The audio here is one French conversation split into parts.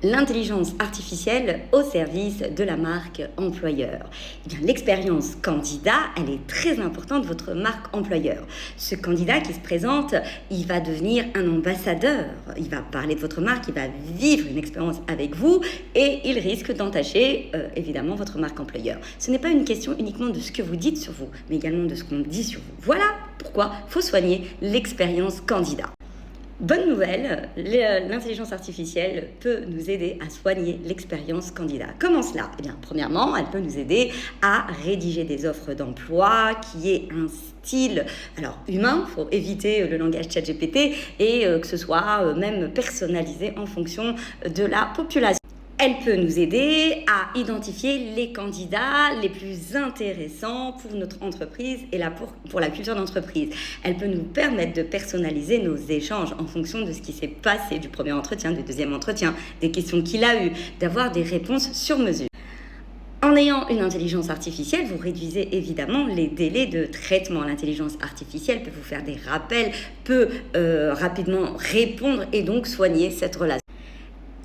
L'intelligence artificielle au service de la marque employeur. Eh bien, l'expérience candidat, elle est très importante de votre marque employeur. Ce candidat qui se présente, il va devenir un ambassadeur. Il va parler de votre marque, il va vivre une expérience avec vous et il risque d'entacher évidemment votre marque employeur. Ce n'est pas une question uniquement de ce que vous dites sur vous, mais également de ce qu'on dit sur vous. Voilà pourquoi il faut soigner l'expérience candidat. Bonne nouvelle, l'intelligence artificielle peut nous aider à soigner l'expérience candidat. Comment cela? Eh bien, premièrement, elle peut nous aider à rédiger des offres d'emploi qui aient un style humain, il faut éviter le langage ChatGPT et que ce soit même personnalisé en fonction de la population. Elle peut nous aider à identifier les candidats les plus intéressants pour notre entreprise et pour la culture d'entreprise. Elle peut nous permettre de personnaliser nos échanges en fonction de ce qui s'est passé du premier entretien, du deuxième entretien, des questions qu'il a eues, d'avoir des réponses sur mesure. En ayant une intelligence artificielle, vous réduisez évidemment les délais de traitement. L'intelligence artificielle peut vous faire des rappels, peut rapidement répondre et donc soigner cette relation.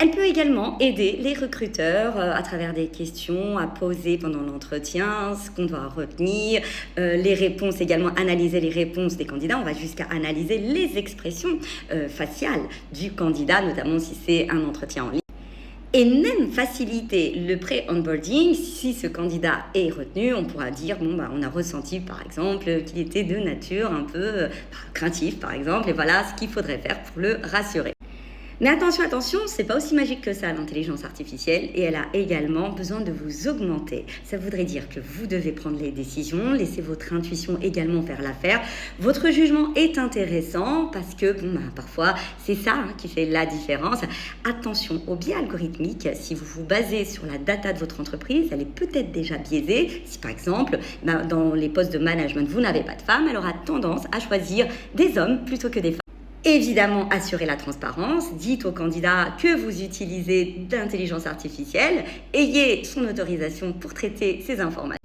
Elle peut également aider les recruteurs à travers des questions à poser pendant l'entretien, ce qu'on doit retenir, les réponses également, analyser les réponses des candidats. On va jusqu'à analyser les expressions faciales du candidat, notamment si c'est un entretien en ligne. Et même faciliter le pré-onboarding, si ce candidat est retenu, on pourra dire, on a ressenti par exemple qu'il était de nature un peu craintif par exemple, et voilà ce qu'il faudrait faire pour le rassurer. Mais attention, c'est pas aussi magique que ça l'intelligence artificielle et elle a également besoin de vous augmenter. Ça voudrait dire que vous devez prendre les décisions, laisser votre intuition également faire l'affaire. Votre jugement est intéressant parce que parfois c'est ça qui fait la différence. Attention au biais algorithmique, si vous vous basez sur la data de votre entreprise, elle est peut-être déjà biaisée. Si par exemple dans les postes de management vous n'avez pas de femmes, elle aura tendance à choisir des hommes plutôt que des femmes. Évidemment, assurez la transparence, dites au candidat que vous utilisez d'intelligence artificielle, ayez son autorisation pour traiter ces informations.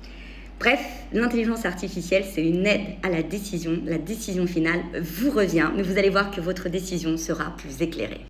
Bref, l'intelligence artificielle, c'est une aide à la décision finale vous revient, mais vous allez voir que votre décision sera plus éclairée.